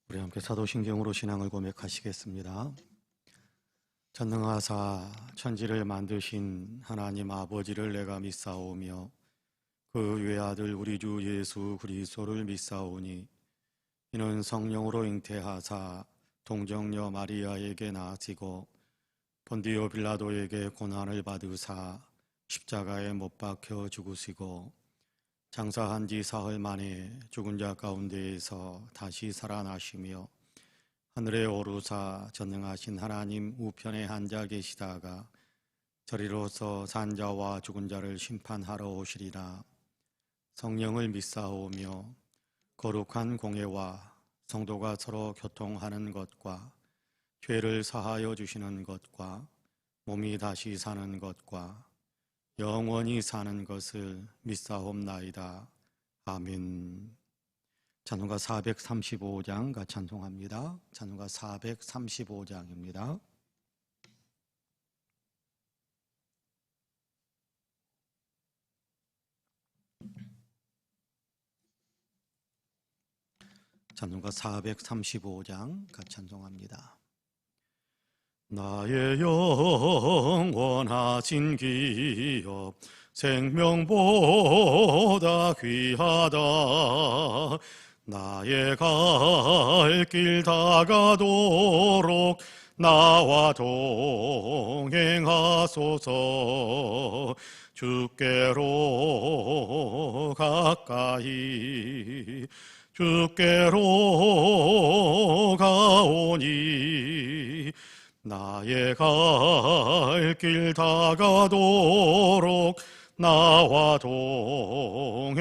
우리 함께 사도신경으로 신앙을 고백하시겠습니다. 전능하사 천지를 만드신 하나님 아버지를 내가 믿사오며 그 외아들 우리 주 예수 그리스도를 믿사오니 이는 성령으로 잉태하사 동정녀 마리아에게 나시고 본디오 빌라도에게 고난을 받으사 십자가에 못 박혀 죽으시고 장사한 지 사흘 만에 죽은 자 가운데에서 다시 살아나시며 하늘에 오르사 전능하신 하나님 우편에 앉아 계시다가 저리로서 산 자와 죽은 자를 심판하러 오시리라. 성령을 믿사오며 거룩한 공회와 성도가 서로 교통하는 것과 죄를 사하여 주시는 것과 몸이 다시 사는 것과 영원히 사는 것을 믿사옵나이다. 아멘. 찬송가 435장 찬송합니다. 찬송가 435장입니다. 찬송가 435장 찬송합니다. 나의 영원하신 기업 생명보다 귀하다. 나의 갈 길 다가도록 나와 동행하소서. 주께로 가까이 주께로 가오니 나의 갈 길 다가도록 나와 동행하소서.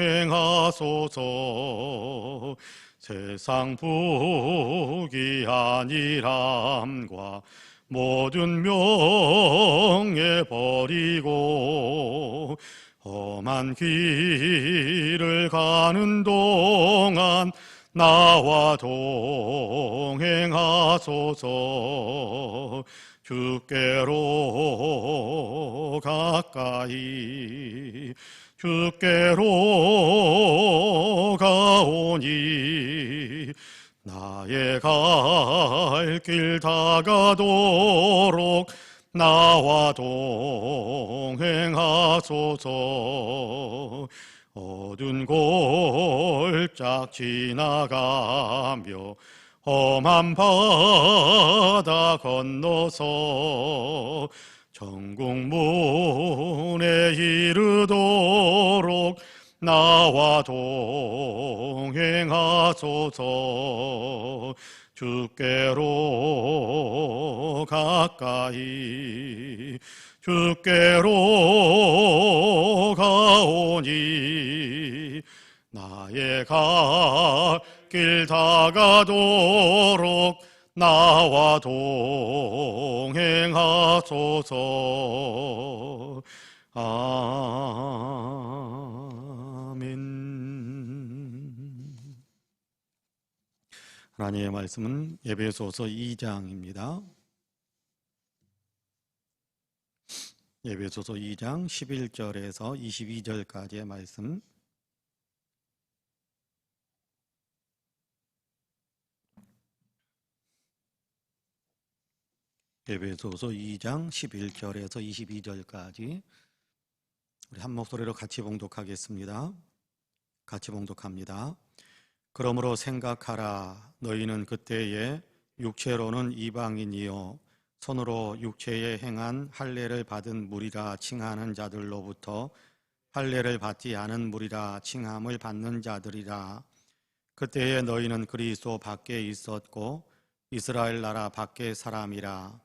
세상 부귀한일함과 모든 명예 버리고 험한 길을 가는 동안 나와 동행하소서. 주께로 가까이 주께로 가오니 나의 갈 길 다가도록 나와 동행하소서. 어두운 골짝 지나가며 험한 바다 건너서 천국문에 이르도록 나와 동행하소서. 주께로 가까이 주께로 가오니 나의 갈 길 다가도록 나와 동행하소서. 아멘. 하나님의 말씀은 에베소서 2장입니다. 에베소서 2장 11절에서 22절까지의 말씀. 에베소서 2장 11절에서 22절까지 우리 한 목소리로 같이 봉독하겠습니다. 같이 봉독합니다. 그러므로 생각하라. 너희는 그때에 육체로는 이방인이요 손으로 육체에 행한 할례를 받은 무리라 칭하는 자들로부터 할례를 받지 않은 무리라 칭함을 받는 자들이라. 그때에 너희는 그리스도 밖에 있었고 이스라엘 나라 밖의 사람이라.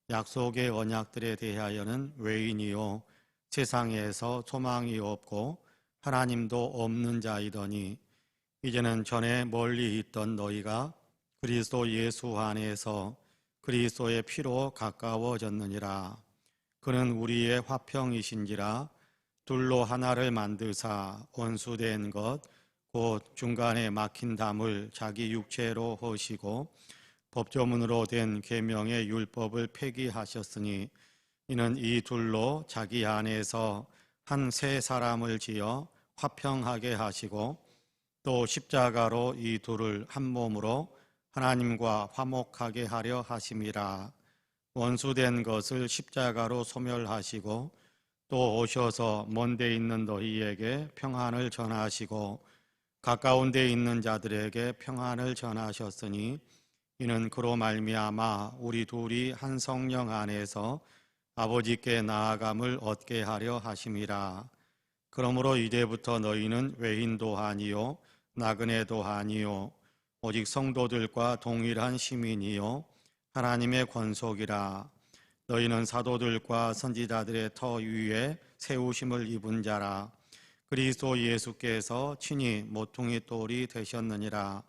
약속의 언약들에 대하여는 외인이요 세상에서 소망이 없고 하나님도 없는 자이더니 이제는 전에 멀리 있던 너희가 그리스도 예수 안에서 그리스도의 피로 가까워졌느니라. 그는 우리의 화평이신지라. 둘로 하나를 만드사 원수된 것 곧 중간에 막힌 담을 자기 육체로 허시고 법조문으로 된 계명의 율법을 폐기하셨으니 이는 이 둘로 자기 안에서 한 새 사람을 지어 화평하게 하시고 또 십자가로 이 둘을 한 몸으로 하나님과 화목하게 하려 하심이라. 원수된 것을 십자가로 소멸하시고 또 오셔서 먼 데 있는 너희에게 평안을 전하시고 가까운 데 있는 자들에게 평안을 전하셨으니 이는 그로 말미암아 우리 둘이 한 성령 안에서 아버지께 나아감을 얻게 하려 하심이라. 그러므로 이제부터 너희는 외인도 아니요 나그네도 아니요 오직 성도들과 동일한 시민이요 하나님의 권속이라. 너희는 사도들과 선지자들의 터 위에 세우심을 입은 자라. 그리스도 예수께서 친히 모퉁이 돌이 되셨느니라.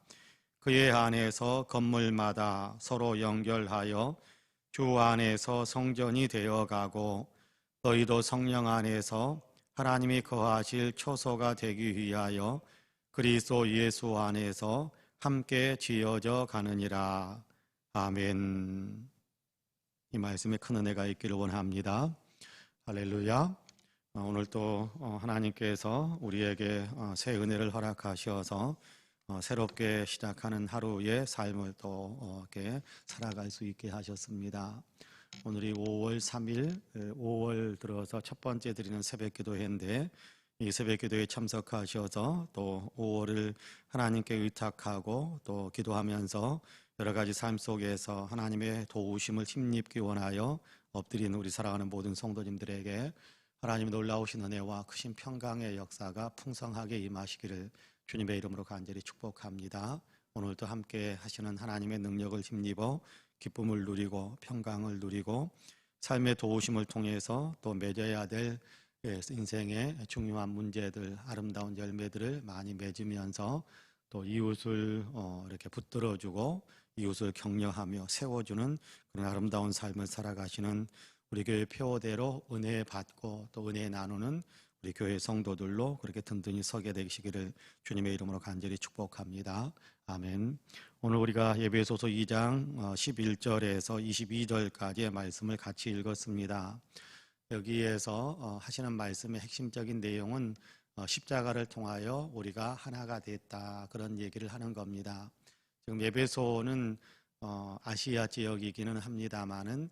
그의 안에서 건물마다 서로 연결하여 주 안에서 성전이 되어가고 너희도 성령 안에서 하나님이 거하실 초소가 되기 위하여 그리스도 예수 안에서 함께 지어져 가느니라. 아멘. 이 말씀에 큰 은혜가 있기를 원합니다. 할렐루야. 오늘 또 하나님께서 우리에게 새 은혜를 허락하셔서 새롭게 시작하는 하루의 삶을 또 이렇게 살아갈 수 있게 하셨습니다. 오늘이 5월 3일, 5월 들어서 첫 번째 드리는 새벽 기도회인데 이 새벽 기도에 참석하셔서 또 5월을 하나님께 의탁하고 또 기도하면서 여러 가지 삶 속에서 하나님의 도우심을 힘입기 원하여 엎드린 우리 사랑하는 모든 성도님들에게 하나님의 놀라우신 은혜와 크신 평강의 역사가 풍성하게 임하시기를 주님의 이름으로 간절히 축복합니다. 오늘도 함께 하시는 하나님의 능력을 힘입어 기쁨을 누리고 평강을 누리고 삶의 도우심을 통해서 또 맺어야 될 인생의 중요한 문제들, 아름다운 열매들을 많이 맺으면서 또 이웃을 이렇게 붙들어주고 이웃을 격려하며 세워주는 그런 아름다운 삶을 살아가시는 우리 교회 표어대로 은혜 받고 또 은혜 나누는 우리 교회 성도들로 그렇게 든든히 서게 되시기를 주님의 이름으로 간절히 축복합니다. 아멘. 오늘 우리가 에베소서 2장 11절에서 22절까지의 말씀을 같이 읽었습니다. 여기에서 하시는 말씀의 핵심적인 내용은 십자가를 통하여 우리가 하나가 됐다, 그런 얘기를 하는 겁니다. 지금 에베소는 아시아 지역이기는 합니다만은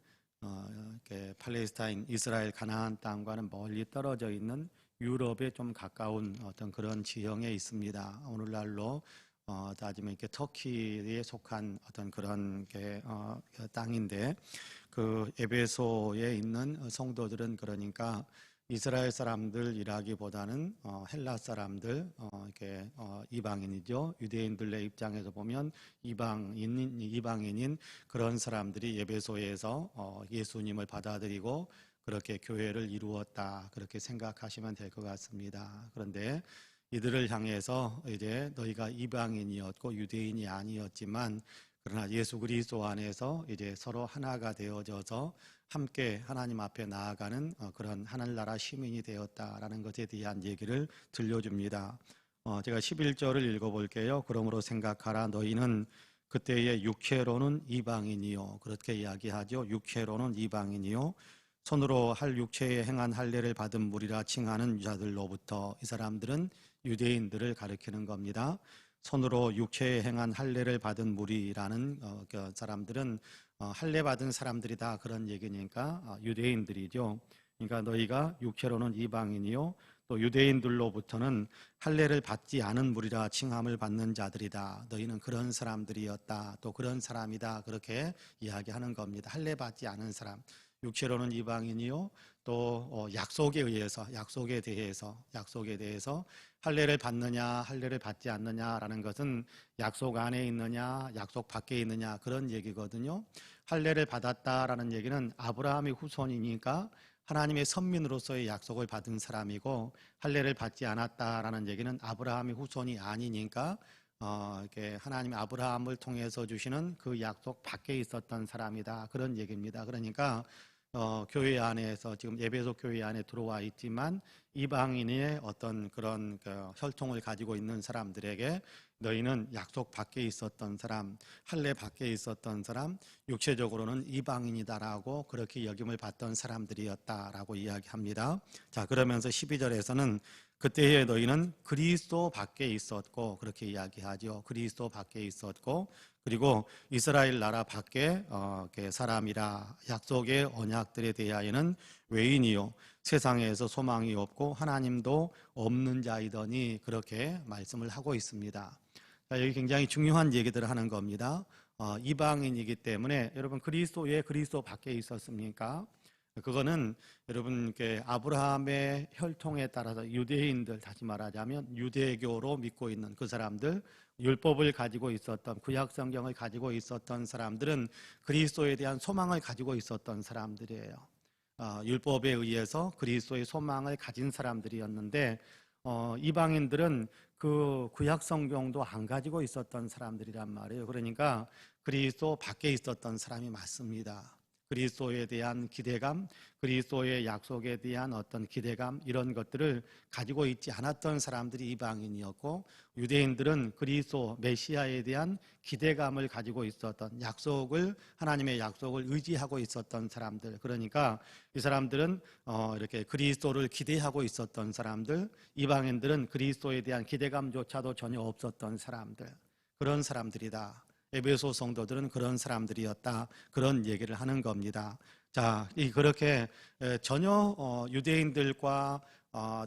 팔레스타인, 이스라엘, 가나안 땅과는 멀리 떨어져 있는 유럽에 좀 가까운 어떤 그런 지형에 있습니다. 오늘날로 따지면 이렇게 터키에 속한 어떤 그런 땅인데 그 에베소에 있는 성도들은 그러니까 이스라엘 사람들이라기보다는 헬라 사람들, 이방인이죠. 유대인들의 입장에서 보면 이방인인 그런 사람들이 에베소에서 예수님을 받아들이고 그렇게 교회를 이루었다, 그렇게 생각하시면 될 것 같습니다. 그런데 이들을 향해서 이제 너희가 이방인이었고 유대인이 아니었지만 그러나 예수 그리스도 안에서 이제 서로 하나가 되어져서 함께 하나님 앞에 나아가는 그런 하늘나라 시민이 되었다라는 것에 대한 얘기를 들려줍니다. 제가 11절을 읽어볼게요. 그러므로 생각하라. 너희는 그때의 육체로는 이방인이요, 그렇게 이야기하죠. 육체로는 이방인이요, 손으로 할 육체에 행한 할례를 받은 무리라 칭하는 자들로부터, 이 사람들은 유대인들을 가리키는 겁니다. 손으로 육체에 행한 할례를 받은 무리라는 사람들은 할례 받은 사람들이다, 그런 얘기니까 유대인들이죠. 그러니까 너희가 육체로는 이방인이요 또 유대인들로부터는 할례를 받지 않은 무리라 칭함을 받는 자들이다. 너희는 그런 사람들이었다, 또 그런 사람이다, 그렇게 이야기하는 겁니다. 할례 받지 않은 사람, 육체로는 이방인이요 또 약속에 대해서 할례를 받느냐 할례를 받지 않느냐라는 것은 약속 안에 있느냐 약속 밖에 있느냐, 그런 얘기거든요. 할례를 받았다라는 얘기는 아브라함의 후손이니까 하나님의 선민으로서의 약속을 받은 사람이고, 할례를 받지 않았다라는 얘기는 아브라함의 후손이 아니니까 이렇게 하나님 아브라함을 통해서 주시는 그 약속 밖에 있었던 사람이다, 그런 얘기입니다. 그러니까 교회 안에서 지금 에베소 교회 안에 들어와 있지만 이방인의 어떤 그런 혈통을 가지고 있는 사람들에게 너희는 약속 밖에 있었던 사람, 할례 밖에 있었던 사람, 육체적으로는 이방인이다라고 그렇게 여김을 받던 사람들이었다라고 이야기합니다. 자, 그러면서 12절에서는 그때에 너희는 그리스도 밖에 있었고, 그렇게 이야기하죠. 그리스도 밖에 있었고 그리고 이스라엘 나라 밖에 사람이라 약속의 언약들에 대하여는 외인이요 세상에서 소망이 없고 하나님도 없는 자이더니 그렇게 말씀을 하고 있습니다. 자, 여기 굉장히 중요한 얘기들을 하는 겁니다. 이방인이기 때문에 여러분 그리스도에 그리스도 밖에 있었습니까? 그거는 여러분 아브라함의 혈통에 따라서 유대인들, 다시 말하자면 유대교로 믿고 있는 그 사람들, 율법을 가지고 있었던 구약 성경을 가지고 있었던 사람들은 그리스도에 대한 소망을 가지고 있었던 사람들이에요. 율법에 의해서 그리스도의 소망을 가진 사람들이었는데 이방인들은 그 구약 성경도 안 가지고 있었던 사람들이란 말이에요. 그러니까 그리스도 밖에 있었던 사람이 맞습니다. 그리스도에 대한 기대감, 그리스도의 약속에 대한 어떤 기대감 이런 것들을 가지고 있지 않았던 사람들이 이방인이었고 유대인들은 그리스도 메시아에 대한 기대감을 가지고 있었던 하나님의 약속을 의지하고 있었던 사람들. 그러니까 이 사람들은 이렇게 그리스도를 기대하고 있었던 사람들, 이방인들은 그리스도에 대한 기대감조차도 전혀 없었던 사람들. 그런 사람들이다. 에베소 성도들은 그런 사람들이었다. 그런 얘기를 하는 겁니다. 자, 그렇게 전혀 유대인들과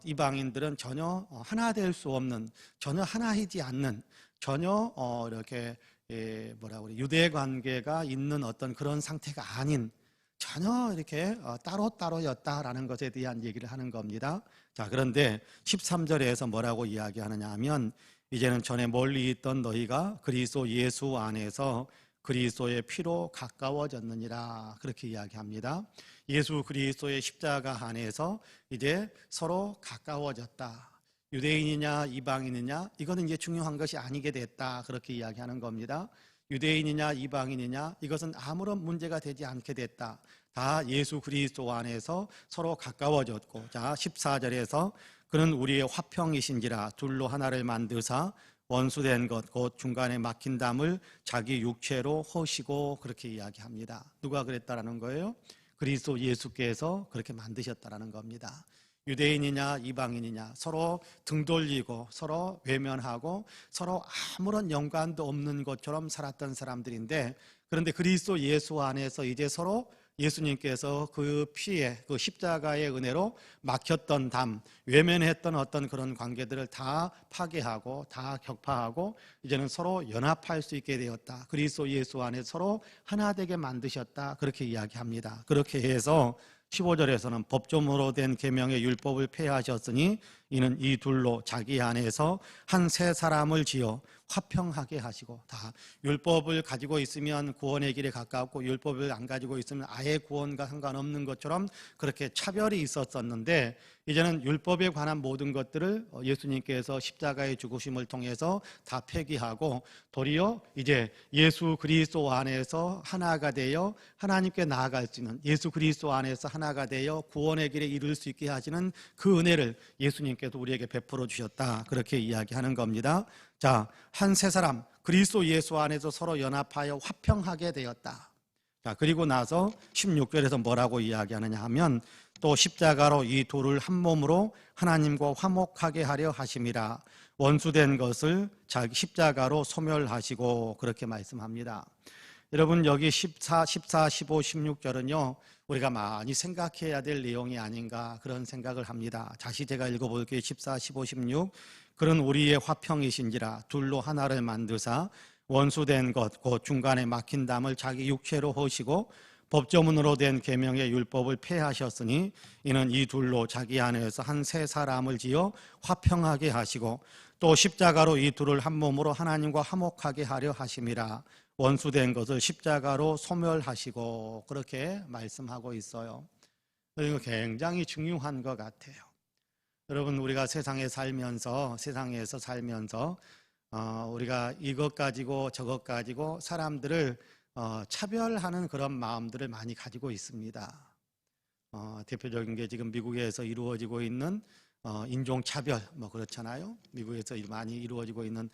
이방인들은 전혀 하나 될 수 없는, 전혀 하나이지 않는, 전혀 이렇게 유대 관계가 있는 어떤 그런 상태가 아닌 전혀 이렇게 따로따로였다라는 것에 대한 얘기를 하는 겁니다. 자, 그런데 13절에서 뭐라고 이야기하느냐 하면 이제는 전에 멀리 있던 너희가 그리스도 예수 안에서 그리스도의 피로 가까워졌느니라 그렇게 이야기합니다. 예수 그리스도의 십자가 안에서 이제 서로 가까워졌다. 유대인이냐 이방인이냐 이거는 이제 중요한 것이 아니게 됐다 그렇게 이야기하는 겁니다. 유대인이냐 이방인이냐 이것은 아무런 문제가 되지 않게 됐다. 다 예수 그리스도 안에서 서로 가까워졌고, 자 14절에서 그는 우리의 화평이신지라 둘로 하나를 만드사 원수된 것 곧 중간에 막힌 담을 자기 육체로 허시고 그렇게 이야기합니다. 누가 그랬다라는 거예요? 그리스도 예수께서 그렇게 만드셨다라는 겁니다. 유대인이냐 이방인이냐 서로 등 돌리고 서로 외면하고 서로 아무런 연관도 없는 것처럼 살았던 사람들인데, 그런데 그리스도 예수 안에서 이제 서로 예수님께서 그 피에 그 십자가의 은혜로 막혔던 담, 외면했던 어떤 그런 관계들을 다 파괴하고 다 격파하고 이제는 서로 연합할 수 있게 되었다. 그리스도 예수 안에 서로 하나 되게 만드셨다. 그렇게 이야기합니다. 그렇게 해서 15절에서는 법조문으로 된 계명의 율법을 폐하셨으니 이는 이 둘로 자기 안에서 한 세 사람을 지어 화평하게 하시고, 다 율법을 가지고 있으면 구원의 길에 가깝고 율법을 안 가지고 있으면 아예 구원과 상관없는 것처럼 그렇게 차별이 있었었는데, 이제는 율법에 관한 모든 것들을 예수님께서 십자가의 죽으심을 통해서 다 폐기하고 도리어 이제 예수 그리스도 안에서 하나가 되어 하나님께 나아갈 수 있는, 예수 그리스도 안에서 하나가 되어 구원의 길에 이룰 수 있게 하시는 그 은혜를 예수님께서 우리에게 베풀어 주셨다. 그렇게 이야기하는 겁니다. 자, 한 세 사람 그리스도 예수 안에서 서로 연합하여 화평하게 되었다. 자, 그리고 나서 16절에서 뭐라고 이야기하느냐 하면 또 십자가로 이 둘을 한 몸으로 하나님과 화목하게 하려 하심이라 원수된 것을 자기 십자가로 소멸하시고 그렇게 말씀합니다. 여러분 여기 14, 15, 16절은요 우리가 많이 생각해야 될 내용이 아닌가 그런 생각을 합니다. 다시 제가 읽어볼게요. 14, 15, 16 그런 우리의 화평이신지라 둘로 하나를 만드사 원수된 것 곧 중간에 막힌 담을 자기 육체로 허시고 법조문으로 된 계명의 율법을 폐하셨으니 이는 이 둘로 자기 안에서 한 세 사람을 지어 화평하게 하시고 또 십자가로 이 둘을 한 몸으로 하나님과 화목하게 하려 하심이라 원수된 것을 십자가로 소멸하시고 그렇게 말씀하고 있어요. 이거 굉장히 중요한 것 같아요. 여러분 우리가 세상에서 살면서 우리가 이것 가지고 저것 가지고 사람들을 차별하는 그런 마음들을 많이 가지고 있습니다. 대표적인 게 지금 미국에서 이루어지고 있는 인종차별 뭐 그렇잖아요. 미국에서 많이 이루어지고 있는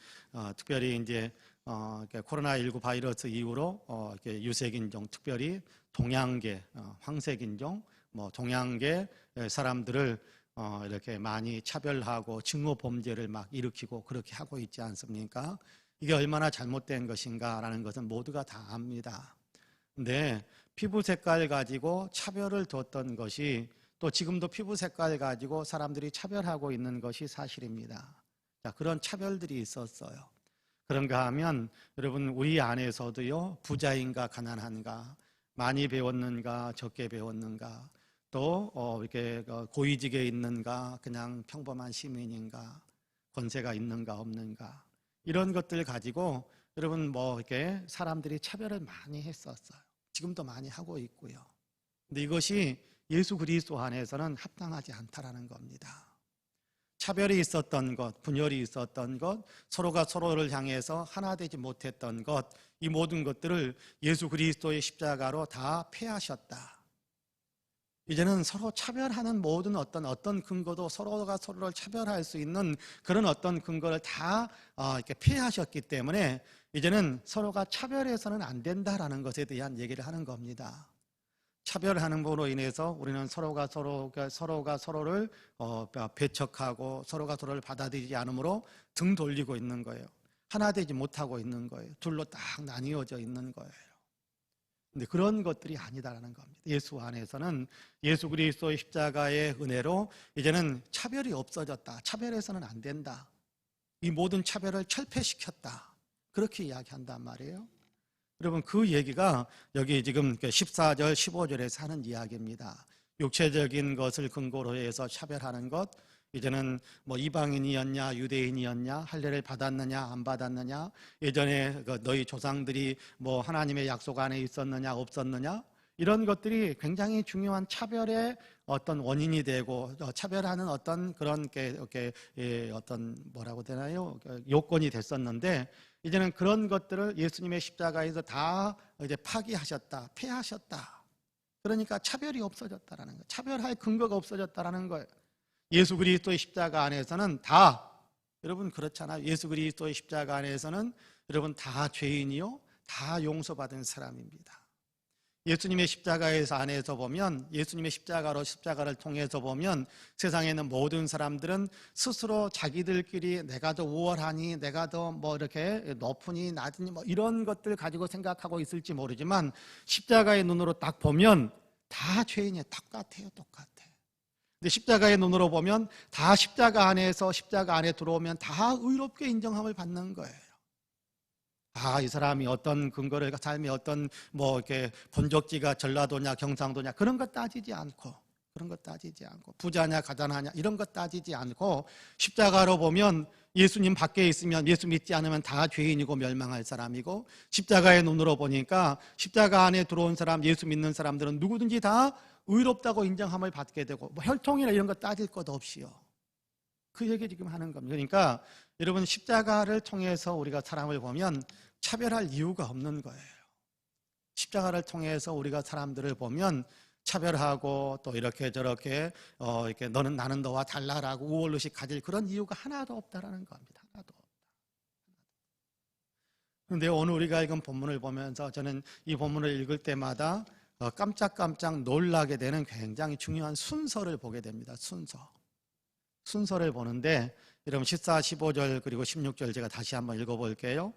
특별히 이제 코로나19 바이러스 이후로 유색인종, 특별히 동양계, 황색인종, 뭐 동양계 사람들을 이렇게 많이 차별하고 증오 범죄를 막 일으키고 그렇게 하고 있지 않습니까? 이게 얼마나 잘못된 것인가라는 것은 모두가 다 압니다. 근데 피부 색깔 가지고 차별을 뒀던 것이 또 지금도 피부 색깔 가지고 사람들이 차별하고 있는 것이 사실입니다. 자, 그런 차별들이 있었어요. 그런가 하면 여러분 우리 안에서도요, 부자인가 가난한가, 많이 배웠는가 적게 배웠는가, 또 이렇게 고위직에 있는가 그냥 평범한 시민인가, 권세가 있는가 없는가, 이런 것들 가지고 여러분 이렇게 사람들이 차별을 많이 했었어요. 지금도 많이 하고 있고요. 근데 이것이 예수 그리스도 안에서는 합당하지 않다라는 겁니다. 차별이 있었던 것, 분열이 있었던 것, 서로가 서로를 향해서 하나 되지 못했던 것, 이 모든 것들을 예수 그리스도의 십자가로 다 폐하셨다. 이제는 서로 차별하는 모든 어떤 근거도 서로가 서로를 차별할 수 있는 그런 어떤 근거를 다 이렇게 폐하셨기 때문에 이제는 서로가 차별해서는 안 된다라는 것에 대한 얘기를 하는 겁니다. 차별하는 것으로 인해서 우리는 서로가 서로를 배척하고 서로가 서로를 받아들이지 않으므로 등 돌리고 있는 거예요. 하나 되지 못하고 있는 거예요. 둘로 딱 나뉘어져 있는 거예요. 근데 그런 것들이 아니다라는 겁니다. 예수 안에서는 예수 그리스도의 십자가의 은혜로 이제는 차별이 없어졌다. 차별해서는 안 된다. 이 모든 차별을 철폐시켰다. 그렇게 이야기한단 말이에요. 여러분 그 얘기가 여기 지금 14절 15절에서 하는 이야기입니다. 육체적인 것을 근거로 해서 차별하는 것, 이제는 이방인이었냐 유대인이었냐, 할례를 받았느냐 안 받았느냐, 예전에 너희 조상들이 하나님의 약속 안에 있었느냐 없었느냐, 이런 것들이 굉장히 중요한 차별의 어떤 원인이 되고 차별하는 어떤 그런 어떤 뭐라고 되나요? 요건이 됐었는데, 이제는 그런 것들을 예수님의 십자가에서 다 이제 파기하셨다, 폐하셨다. 그러니까 차별이 없어졌다라는 거예요. 차별할 근거가 없어졌다라는 거예요. 예수 그리스도의 십자가 안에서는 다, 여러분 그렇잖아요. 예수 그리스도의 십자가 안에서는 여러분 다 죄인이요, 다 용서받은 사람입니다. 예수님의 십자가에서 안에서 보면, 예수님의 십자가를 통해서 보면 세상에 있는 모든 사람들은 스스로 자기들끼리 내가 더 우월하니, 내가 더 이렇게 높으니 낮으니 이런 것들 가지고 생각하고 있을지 모르지만 십자가의 눈으로 딱 보면 다 죄인이에요. 똑같아요. 근데 십자가의 눈으로 보면 다 십자가 안에 들어오면 다 의롭게 인정함을 받는 거예요. 이 사람이 어떤 근거를, 삶이 어떤 이렇게 본적지가 전라도냐 경상도냐 그런 것 따지지 않고, 부자냐 가난하냐 이런 것 따지지 않고, 십자가로 보면 예수님 밖에 있으면, 예수 믿지 않으면 다 죄인이고 멸망할 사람이고, 십자가의 눈으로 보니까 십자가 안에 들어온 사람, 예수 믿는 사람들은 누구든지 다 의롭다고 인정함을 받게 되고, 혈통이나 이런 거 따질 것 없이요. 그 얘기 지금 하는 겁니다. 그러니까 여러분 십자가를 통해서 우리가 사람을 보면 차별할 이유가 없는 거예요. 십자가를 통해서 우리가 사람들을 보면 차별하고 또 이렇게 저렇게 이렇게 너는 나는 너와 달라라고 우월의식 가질 그런 이유가 하나도 없다라는 겁니다. 하나도 없다. 그런데 오늘 우리가 읽은 본문을 보면서 저는 이 본문을 읽을 때마다 깜짝깜짝 놀라게 되는 굉장히 중요한 순서를 보게 됩니다. 순서를 보는데, 여러분 14, 15절 그리고 16절 제가 다시 한번 읽어볼게요.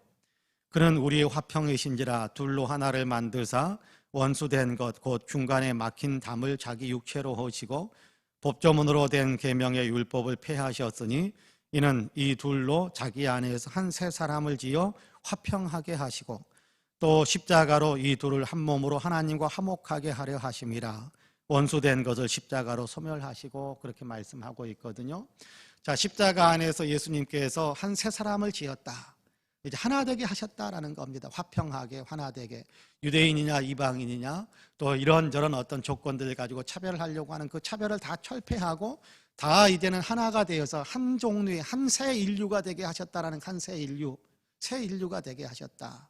그는 우리의 화평이신지라 둘로 하나를 만드사 원수된 것 곧 중간에 막힌 담을 자기 육체로 하시고 법조문으로 된 계명의 율법을 폐하셨으니 이는 이 둘로 자기 안에서 한 새 사람을 지어 화평하게 하시고 또 십자가로 이 둘을 한 몸으로 하나님과 화목하게 하려 하심이라. 원수된 것을 십자가로 소멸하시고 그렇게 말씀하고 있거든요. 자, 십자가 안에서 예수님께서 한 새 사람을 지었다. 이제 하나 되게 하셨다라는 겁니다. 화평하게, 하나 되게. 유대인이냐 이방인이냐 또 이런저런 어떤 조건들을 가지고 차별하려고 하는 그 차별을 다 철폐하고 다 이제는 하나가 되어서 한 종류의 한 새 인류가 되게 하셨다라는, 한 새 인류가 되게 하셨다.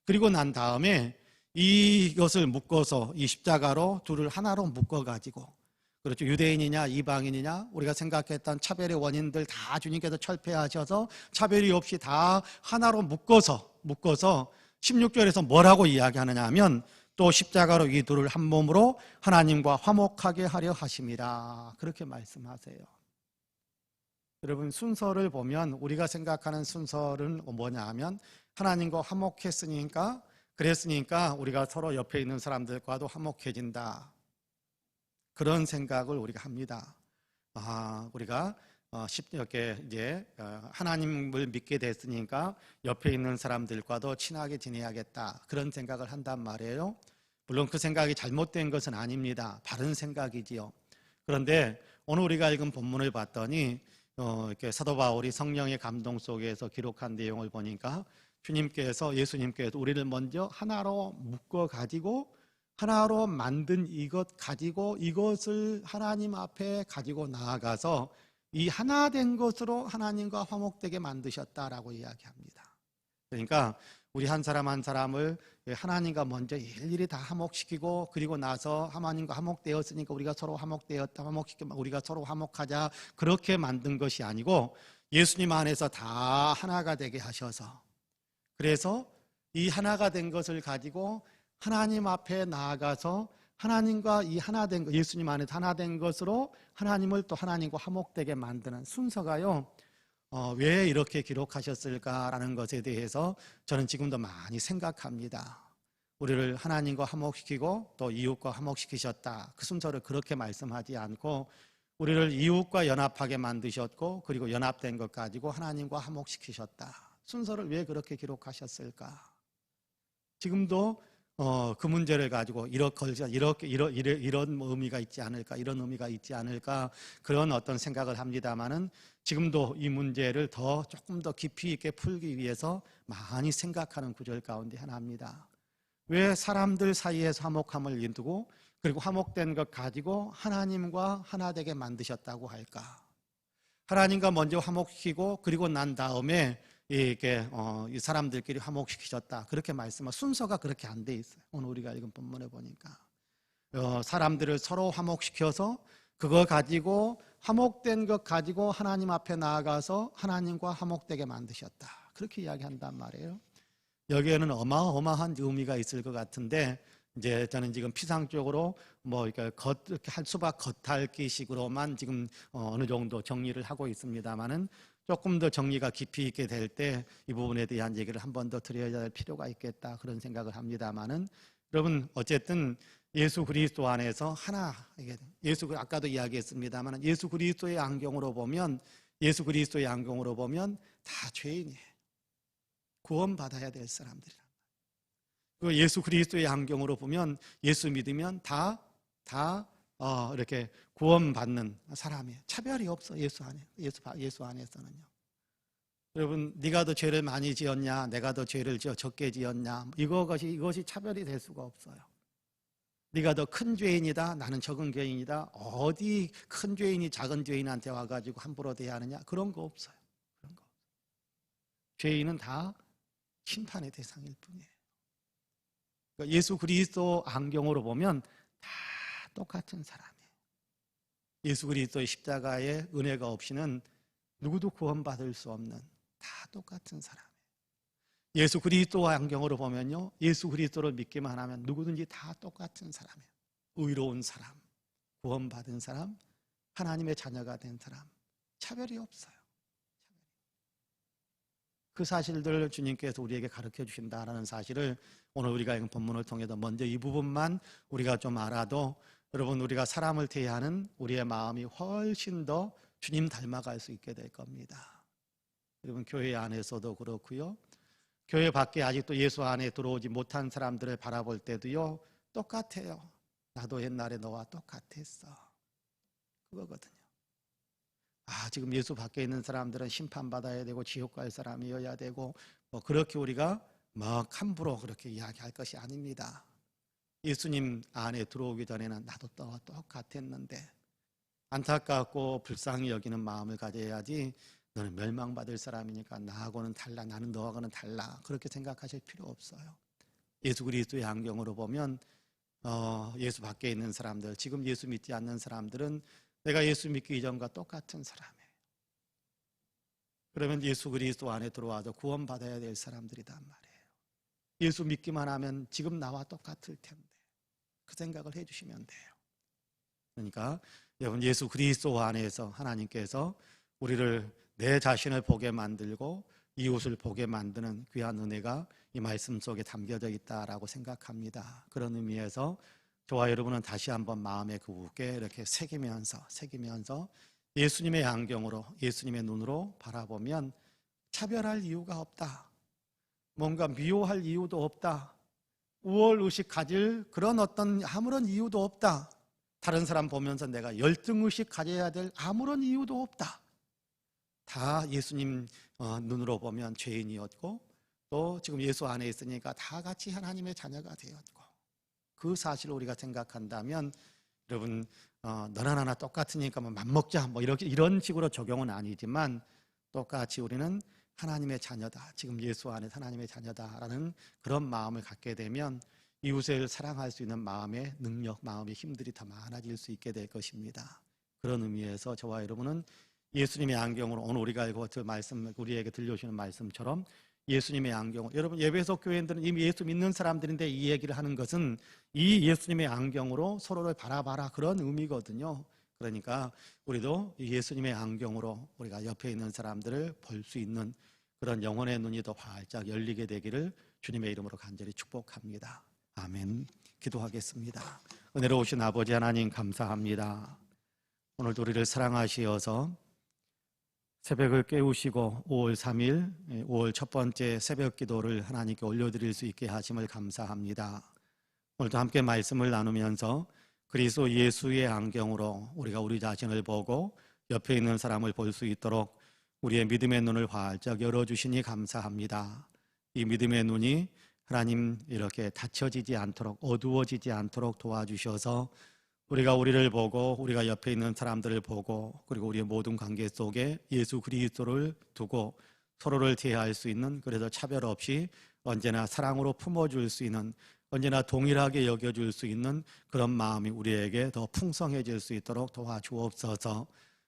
그리고 난 다음에 이것을 묶어서 이 십자가로 둘을 하나로 묶어가지고, 그렇죠, 유대인이냐 이방인이냐 우리가 생각했던 차별의 원인들 다 주님께서 철폐하셔서 차별이 없이 다 하나로 묶어서 16절에서 뭐라고 이야기하느냐 하면 또 십자가로 이 둘을 한 몸으로 하나님과 화목하게 하려 하심이라, 그렇게 말씀하세요. 여러분, 순서를 보면 우리가 생각하는 순서는 뭐냐 하면 하나님과 화목했으니까, 그랬으니까 우리가 서로 옆에 있는 사람들과도 화목해진다, 그런 생각을 우리가 합니다. 우리가 이렇게 이제 하나님을 믿게 됐으니까 옆에 있는 사람들과도 친하게 지내야겠다, 그런 생각을 한단 말이에요. 물론 그 생각이 잘못된 것은 아닙니다. 바른 생각이지요. 그런데 오늘 우리가 읽은 본문을 봤더니 이렇게 사도 바울이 성령의 감동 속에서 기록한 내용을 보니까 예수님께서 우리를 먼저 하나로 묶어 가지고, 하나로 만든 이것 가지고, 이것을 하나님 앞에 가지고 나아가서 이 하나 된 것으로 하나님과 화목되게 만드셨다라고 이야기합니다. 그러니까 우리 한 사람 한 사람을 하나님과 먼저 일일이 다 화목시키고, 그리고 나서 하나님과 화목되었으니까 우리가 서로 화목되었다, 우리가 서로 화목하자, 그렇게 만든 것이 아니고 예수님 안에서 다 하나가 되게 하셔서, 그래서 이 하나가 된 것을 가지고 하나님 앞에 나아가서 하나님과 이 하나 된 것, 예수님 안에서 하나 된 것으로 하나님을 또 하나님과 화목되게 만드는 순서가요, 왜 이렇게 기록하셨을까라는 것에 대해서 저는 지금도 많이 생각합니다. 우리를 하나님과 화목시키고 또 이웃과 화목시키셨다, 그 순서를 그렇게 말씀하지 않고 우리를 이웃과 연합하게 만드셨고, 그리고 연합된 것 가지고 하나님과 화목시키셨다, 순서를 왜 그렇게 기록하셨을까? 지금도 그 문제를 가지고 이런 의미가 있지 않을까, 이런 의미가 있지 않을까, 그런 어떤 생각을 합니다만은 지금도 이 문제를 조금 더 깊이 있게 풀기 위해서 많이 생각하는 구절 가운데 하나입니다. 왜 사람들 사이에서 화목함을 이루고, 그리고 화목된 것 가지고 하나님과 하나 되게 만드셨다고 할까? 하나님과 먼저 화목시키고, 그리고 난 다음에 이렇게 이 사람들끼리 화목시키셨다, 그렇게 말씀하면 순서가 그렇게 안 돼 있어요. 오늘 우리가 읽은 본문에 보니까 사람들을 서로 화목시켜서 그거 가지고, 화목된 것 가지고 하나님 앞에 나아가서 하나님과 화목되게 만드셨다, 그렇게 이야기한단 말이에요. 여기에는 어마어마한 의미가 있을 것 같은데, 이제 저는 지금 피상적으로 이렇게 수박 겉핥기식으로만 지금 어느 정도 정리를 하고 있습니다만은, 조금 더 정리가 깊이 있게 될 때 이 부분에 대한 얘기를 한 번 더 드려야 할 필요가 있겠다, 그런 생각을 합니다만은, 여러분, 어쨌든 예수 그리스도 안에서 하나, 아까도 이야기했습니다만, 예수 그리스도의 안경으로 보면 다 죄인이에요. 구원받아야 될 사람들이란 말이에요. 예수 그리스도의 안경으로 보면, 예수 믿으면 다 이렇게 구원받는 사람이에요. 차별이 없어, 예수 안에서는요. 여러분, 네가 더 죄를 많이 지었냐, 내가 더 죄를 적게 지었냐, 이것이 차별이 될 수가 없어요. 네가 더 큰 죄인이다, 나는 적은 죄인이다, 어디 큰 죄인이 작은 죄인한테 와가지고 함부로 대하느냐, 그런 거 없어요. 죄인은 다 심판의 대상일 뿐이에요. 그러니까 예수 그리스도 안경으로 보면 다 똑같은 사람이에요. 예수 그리스도의 십자가의 은혜가 없이는 누구도 구원받을 수 없는, 다 똑같은 사람이에요. 예수 그리스도 안경으로 보면요, 예수 그리스도를 믿기만 하면 누구든지 다 똑같은 사람이에요. 의로운 사람, 구원받은 사람, 하나님의 자녀가 된 사람, 차별이 없어요. 그 사실들을 주님께서 우리에게 가르쳐 주신다는 사실을 오늘 우리가 읽은 본문을 통해서 먼저 이 부분만 우리가 좀 알아도, 여러분, 우리가 사람을 대하는 우리의 마음이 훨씬 더 주님 닮아갈 수 있게 될 겁니다. 여러분, 교회 안에서도 그렇고요, 교회 밖에 아직도 예수 안에 들어오지 못한 사람들을 바라볼 때도요, 똑같아요. 나도 옛날에 너와 똑같았어, 그거거든요. 지금 예수 밖에 있는 사람들은 심판받아야 되고 지옥 갈 사람이어야 되고, 그렇게 우리가 함부로 그렇게 이야기할 것이 아닙니다. 예수님 안에 들어오기 전에는 나도 너와 똑같았는데, 안타깝고 불쌍히 여기는 마음을 가져야지, 너는 멸망받을 사람이니까 나하고는 달라, 나는 너하고는 달라, 그렇게 생각하실 필요 없어요. 예수 그리스도의 안경으로 보면 예수 밖에 있는 사람들, 지금 예수 믿지 않는 사람들은 내가 예수 믿기 이전과 똑같은 사람이에요. 그러면 예수 그리스도 안에 들어와서 구원받아야 될 사람들이란 말이에요. 예수 믿기만 하면 지금 나와 똑같을 텐데, 그 생각을 해주시면 돼요. 그러니까 여러분, 예수 그리스도 안에서 하나님께서 우리를 내 자신을 보게 만들고 이웃을 보게 만드는 귀한 은혜가 이 말씀 속에 담겨져 있다라고 생각합니다. 그런 의미에서 저와 여러분은 다시 한번 마음에 굳게 이렇게 새기면서 예수님의 안경으로, 예수님의 눈으로 바라보면 차별할 이유가 없다. 뭔가 미워할 이유도 없다. 우월의식 가질 그런 어떤 아무런 이유도 없다. 다른 사람 보면서 내가 열등의식 가져야 될 아무런 이유도 없다. 다 예수님 눈으로 보면 죄인이었고 또 지금 예수 안에 있으니까 다 같이 하나님의 자녀가 되었고, 그 사실을 우리가 생각한다면 여러분 너나 나나 똑같으니까 뭐 맘먹자 뭐 이런 식으로 적용은 아니지만 똑같이 우리는 하나님의 자녀다, 지금 예수 안에 하나님의 자녀다라는 그런 마음을 갖게 되면 이웃을 사랑할 수 있는 마음의 능력, 마음의 힘들이 더 많아질 수 있게 될 것입니다. 그런 의미에서 저와 여러분은 예수님의 안경으로, 오늘 우리가 읽었던 말씀, 우리에게 들려주시는 말씀처럼 예수님의 안경으로, 여러분 예배석 교회인들은 이미 예수 믿는 사람들인데 이 얘기를 하는 것은 이 예수님의 안경으로 서로를 바라봐라, 그런 의미거든요. 그러니까 우리도 예수님의 안경으로 우리가 옆에 있는 사람들을 볼 수 있는 그런 영혼의 눈이 더 활짝 열리게 되기를 주님의 이름으로 간절히 축복합니다. 아멘. 기도하겠습니다. 은혜로우신 아버지 하나님, 감사합니다. 오늘도 우리를 사랑하시어서 새벽을 깨우시고 5월 3일 5월 첫 번째 새벽 기도를 하나님께 올려드릴 수 있게 하심을 감사합니다. 오늘도 함께 말씀을 나누면서 그리스도 예수의 안경으로 우리가 우리 자신을 보고 옆에 있는 사람을 볼 수 있도록 우리의 믿음의 눈을 활짝 열어주시니 감사합니다. 이 믿음의 눈이 하나님 이렇게 닫혀지지 않도록, 어두워지지 않도록 도와주셔서 우리가 우리를 보고 우리가 옆에 있는 사람들을 보고 그리고 우리의 모든 관계 속에 예수 그리스도를 두고 서로를 대할 수 있는, 그래서 차별 없이 언제나 사랑으로 품어줄 수 있는, 언제나 동일하게 여겨줄 수 있는 그런 마음이 우리에게 더 풍성해질 수 있도록 도와주옵소서.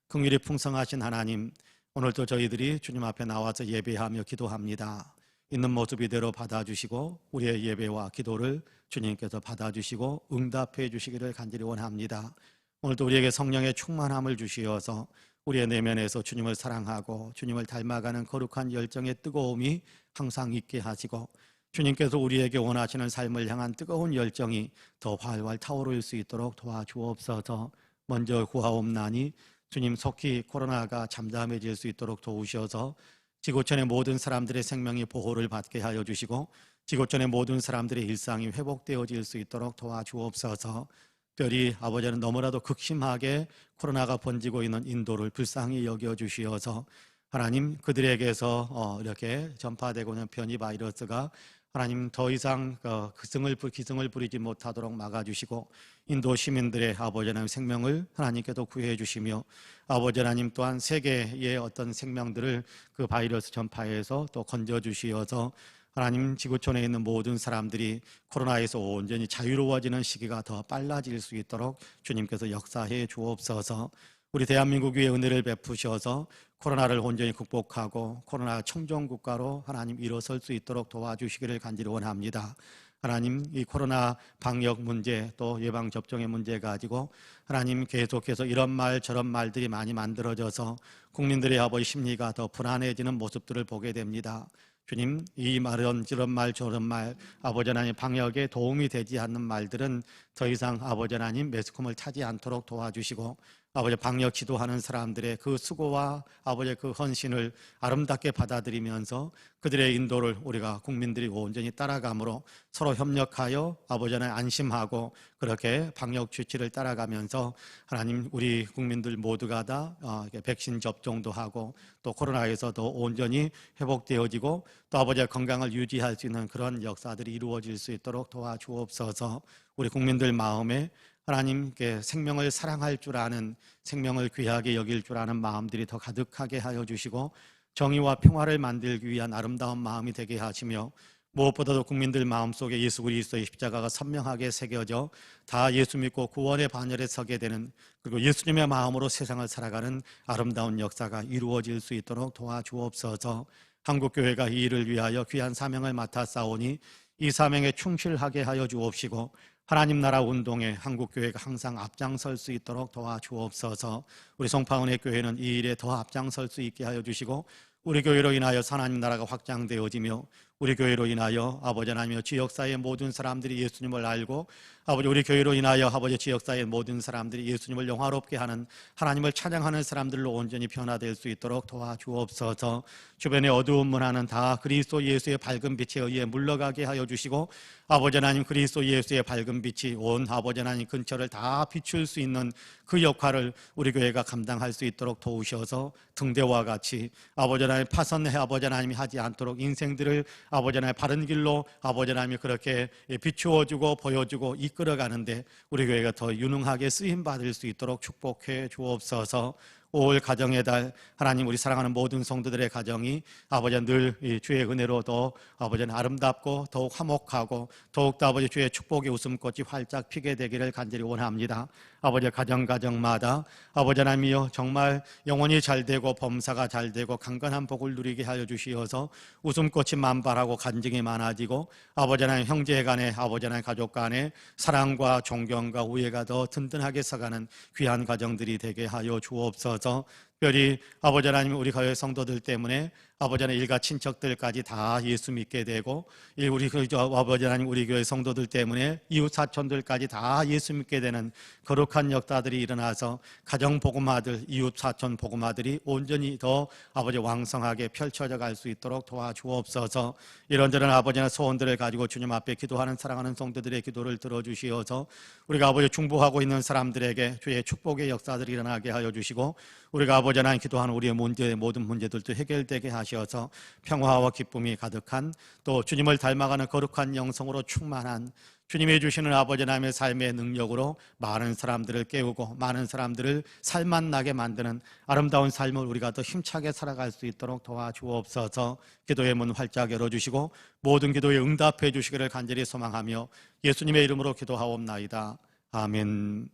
긍휼이 풍성하신 하나님, 오늘도 저희들이 주님 앞에 나와서 예배하며 기도합니다. 있는 모습 이대로 받아주시고 우리의 예배와 기도를 주님께서 받아주시고 응답해 주시기를 간절히 원합니다. 오늘도 우리에게 성령의 충만함을 주시어서 우리의 내면에서 주님을 사랑하고 주님을 닮아가는 거룩한 열정의 뜨거움이 항상 있게 하시고, 주님께서 우리에게 원하시는 삶을 향한 뜨거운 열정이 더 활활 타오를 수 있도록 도와주옵소서. 먼저 구하옵나니 주님, 속히 코로나가 잠잠해질 수 있도록 도우셔서 지구촌의 모든 사람들의 생명이 보호를 받게 하여 주시고 지구촌의 모든 사람들의 일상이 회복되어질 수 있도록 도와주옵소서. 특별히 아버지는 너무나도 극심하게 코로나가 번지고 있는 인도를 불쌍히 여겨주시어서 하나님, 그들에게서 이렇게 전파되고 있는 변이 바이러스가 하나님 더 이상 기승을 부리지 못하도록 막아주시고 인도 시민들의 아버지 하나님 생명을 하나님께도 구해 주시며 아버지 하나님 또한 세계의 어떤 생명들을 그 바이러스 전파에서 또 건져 주시어서 하나님 지구촌에 있는 모든 사람들이 코로나에서 온전히 자유로워지는 시기가 더 빨라질 수 있도록 주님께서 역사해 주옵소서. 우리 대한민국 위에 은혜를 베푸셔서 코로나를 온전히 극복하고 코로나 청정국가로 하나님 일어설 수 있도록 도와주시기를 간절히 원합니다. 하나님, 이 코로나 방역 문제 또 예방접종의 문제 가지고 하나님 계속해서 이런 말 저런 말들이 많이 만들어져서 국민들의 아버지 심리가 더 불안해지는 모습들을 보게 됩니다. 주님, 이 말은 이런 말 저런 말 아버지 하나님 방역에 도움이 되지 않는 말들은 더 이상 아버지 하나님 매스컴을 타지 않도록 도와주시고 아버지 방역 지도하는 사람들의 그 수고와 아버지의 그 헌신을 아름답게 받아들이면서 그들의 인도를 우리가 국민들이 온전히 따라감으로 서로 협력하여 아버지 하나님 안심하고 그렇게 방역 조치를 따라가면서 하나님 우리 국민들 모두가 다 백신 접종도 하고 또 코로나에서도 온전히 회복되어지고 또 아버지의 건강을 유지할 수 있는 그런 역사들이 이루어질 수 있도록 도와주옵소서. 우리 국민들 마음에 하나님께 생명을 사랑할 줄 아는, 생명을 귀하게 여길 줄 아는 마음들이 더 가득하게 하여 주시고 정의와 평화를 만들기 위한 아름다운 마음이 되게 하시며 무엇보다도 국민들 마음속에 예수 그리스도의 십자가가 선명하게 새겨져 다 예수 믿고 구원의 반열에 서게 되는, 그리고 예수님의 마음으로 세상을 살아가는 아름다운 역사가 이루어질 수 있도록 도와주옵소서. 한국교회가 이 일을 위하여 귀한 사명을 맡아 싸우니 이 사명에 충실하게 하여 주옵시고 하나님 나라 운동에 한국교회가 항상 앞장설 수 있도록 도와주옵소서. 우리 송파은혜 교회는 이 일에 더 앞장설 수 있게 하여 주시고, 우리 교회로 인하여 하나님 나라가 확장되어지며, 우리 교회로 인하여 아버지 하나님의 지역사회의 모든 사람들이 예수님을 알고, 아버지 우리 교회로 인하여 아버지 지역사회의 모든 사람들이 예수님을 영화롭게 하는, 하나님을 찬양하는 사람들로 온전히 변화될 수 있도록 도와주옵소서. 주변의 어두운 문화는 다 그리스도 예수의 밝은 빛에 의해 물러가게 하여 주시고, 아버지 하나님 그리스도 예수의 밝은 빛이 온 아버지 하나님 근처를 다 비출 수 있는 그 역할을 우리 교회가 감당할 수 있도록 도우셔서, 등대와 같이 아버지 하나님 파선해 아버지 하나님이 하지 않도록 인생들을 아버지 하나님 바른 길로 아버지 하나님이 그렇게 비추어주고 보여주고 이끌어가는데 우리 교회가 더 유능하게 쓰임받을 수 있도록 축복해 주옵소서. 5월 가정의 달, 하나님 우리 사랑하는 모든 성도들의 가정이 아버지 늘 주의 은혜로 더 아버지 아름답고 더욱 화목하고 더욱더 아버지 주의 축복의 웃음꽃이 활짝 피게 되기를 간절히 원합니다. 아버지 가정마다 아버지 하나님이여 정말 영혼이 잘되고 범사가 잘되고 강건한 복을 누리게 하여 주시어서 웃음꽃이 만발하고 간증이 많아지고 아버지 하나님 형제 간에 아버지 하나님 가족 간에 사랑과 존경과 우애가 더 든든하게 서가는 귀한 가정들이 되게 하여 주옵소서. 특별히 아버지 하나님 우리 교회 성도들 때문에 아버지 하나님 일가 친척들까지 다 예수 믿게 되고, 우리 아버지 하나님 우리 교회 성도들 때문에 이웃 사촌들까지 다 예수 믿게 되는 거룩한 역사들이 일어나서 가정 복음화들, 이웃 사촌 복음화들이 온전히 더 아버지 왕성하게 펼쳐져 갈 수 있도록 도와주옵소서. 이런저런 아버지 하나님 소원들을 가지고 주님 앞에 기도하는 사랑하는 성도들의 기도를 들어주시어서 우리가 아버지 중보하고 있는 사람들에게 주의 축복의 역사들이 일어나게 하여 주시고, 우리가 아버지 하나님 기도하는 우리의 모든 문제들도 해결되게 하셔서 평화와 기쁨이 가득한, 또 주님을 닮아가는 거룩한 영성으로 충만한 주님이 주시는 아버지 하나님의 삶의 능력으로 많은 사람들을 깨우고 많은 사람들을 살맛나게 만드는 아름다운 삶을 우리가 더 힘차게 살아갈 수 있도록 도와주옵소서. 기도의 문 활짝 열어주시고 모든 기도에 응답해 주시기를 간절히 소망하며 예수님의 이름으로 기도하옵나이다. 아멘.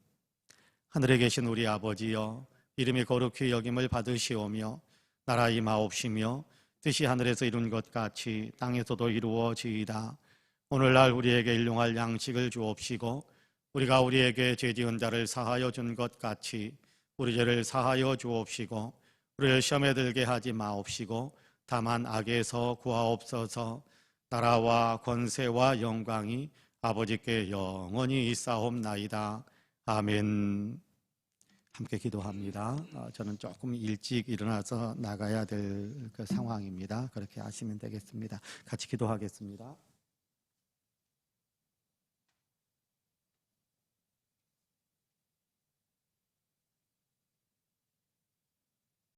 하늘에 계신 우리 아버지여, 이름이 거룩히 여김을 받으시오며 나라 임하옵시며 뜻이 하늘에서 이룬 것 같이 땅에서도 이루어지이다. 오늘날 우리에게 일용할 양식을 주옵시고 우리가 우리에게 죄지은 자를 사하여 준 것 같이 우리 죄를 사하여 주옵시고 우리를 시험에 들게 하지 마옵시고 다만 악에서 구하옵소서. 나라와 권세와 영광이 아버지께 영원히 있사옵나이다. 아멘. 함께 기도합니다. 저는 조금 일찍 일어나서 나가야 될 그 상황입니다. 그렇게 하시면 되겠습니다. 같이 기도하겠습니다.